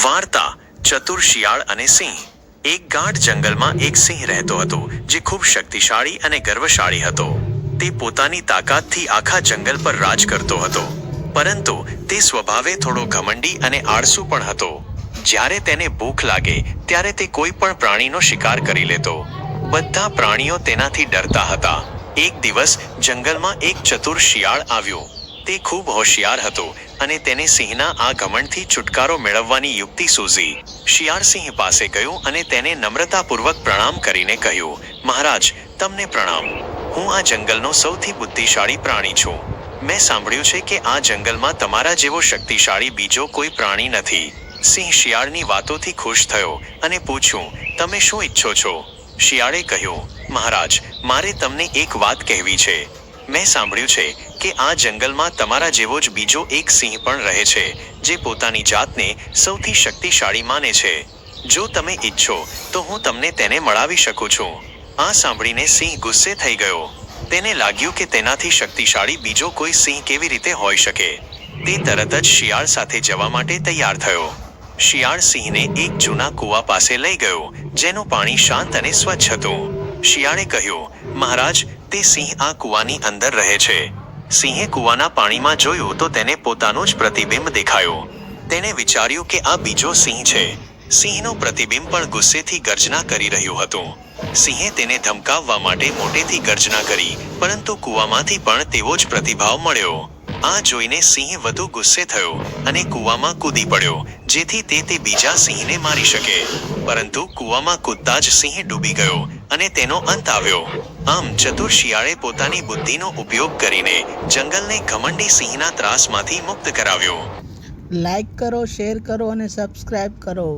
વાર્તા ચતુર શિયાળ અને સિંહ। એક ગાઢ જંગલમાં એક સિંહ રહેતો હતો જે ખૂબ શક્તિશાળી અને ગર્વશાળી હતો। તે પોતાની તાકાતથી આખા જંગલ પર રાજ કરતો હતો, પરંતુ તે સ્વભાવે થોડો ઘમંડી અને આળસુ પણ હતો। જ્યારે તેને ભૂખ લાગે ત્યારે તે કોઈ પણ પ્રાણીનો શિકાર કરી લેતો। બધા પ્રાણીઓ તેનાથી ડરતા હતા। એક દિવસ જંગલમાં એક ચતુર શિયાળ આવ્યો। તે ખૂબ હોશિયાર હતો અને તેને સિંહના આ ઘમંડથી છુટકારો મેળવવાની યુક્તિ સૂઝી। શિયાળ સિંહ પાસે ગયો અને તેને નમ્રતાપૂર્વક પ્રણામ કરીને કહ્યું, મહારાજ, તમને પ્રણામ। હું આ જંગલનો સૌથી બુદ્ધિશાળી પ્રાણી છું। મેં સાંભળ્યું છે કે આ જંગલમાં તમારા જેવો શક્તિશાળી બીજો કોઈ પ્રાણી નથી। સિંહ શિયાળની વાતોથી ખુશ થયો અને પૂછ્યું, તમે શું ઈચ્છો છો? શિયાળે કહ્યું, મહારાજ, મારે તમને એક વાત કહેવી છે। મેં સાંભળ્યું છે કે આ જંગલમાં તમારા જેવો જ બીજો એક સિંહ પણ રહે છે જે પોતાની જાતને સૌથી શક્તિશાળી માને છે। જો તમે ઈચ્છો તો હું તમને તેને મળાવી શકું છું। આ સાંભળીને સિંહ ગુસ્સે થઈ ગયો। તેને લાગ્યું કે તેનાથી શક્તિશાળી બીજો કોઈ સિંહ કેવી રીતે હોઈ શકે। તે તરત જ શિયાળ સાથે જવા માટે તૈયાર થયો। શિયાળ સિંહને એક જૂના કૂવા પાસે લઈ ગયો જેનું પાણી શાંત અને સ્વચ્છ હતું। શિયાળે કહ્યું, મહારાજ, તે સિંહ આ કૂવાની અંદર રહે છે। સિંહે કૂવાના પાણીમાં જોયું તો તેને પોતાનું જ પ્રતિબિંબ દેખાયું। તેણે વિચાર્યું કે આ બીજો સિંહ છે। સિંહનું પ્રતિબિંબ પણ ગુસ્સેથી ગર્જના કરી રહ્યું હતું। સિંહે તેને ધમકાવવા માટે મોટેથી ગર્જના કરી, પરંતુ કૂવામાંથી પણ તેવો જ પ્રતિભાવ મળ્યો। આ જોઈને સિંહ વધુ ગુસ્સે થયો અને કૂવામાં કૂદી પડ્યો જેથી તે બીજા સિંહને મારી શકે। પરંતુ કૂવામાં કૂદતા જ સિંહ ડૂબી ગયો અને તેનો અંત આવ્યો। આમ ચતુર શિયાળે પોતાની બુદ્ધિનો ઉપયોગ કરીને જંગલને ઘમંડી સિંહના ત્રાસમાંથી મુક્ત કરાવ્યો। લાઈક કરો, શેર કરો અને સબસ્ક્રાઈબ કરો।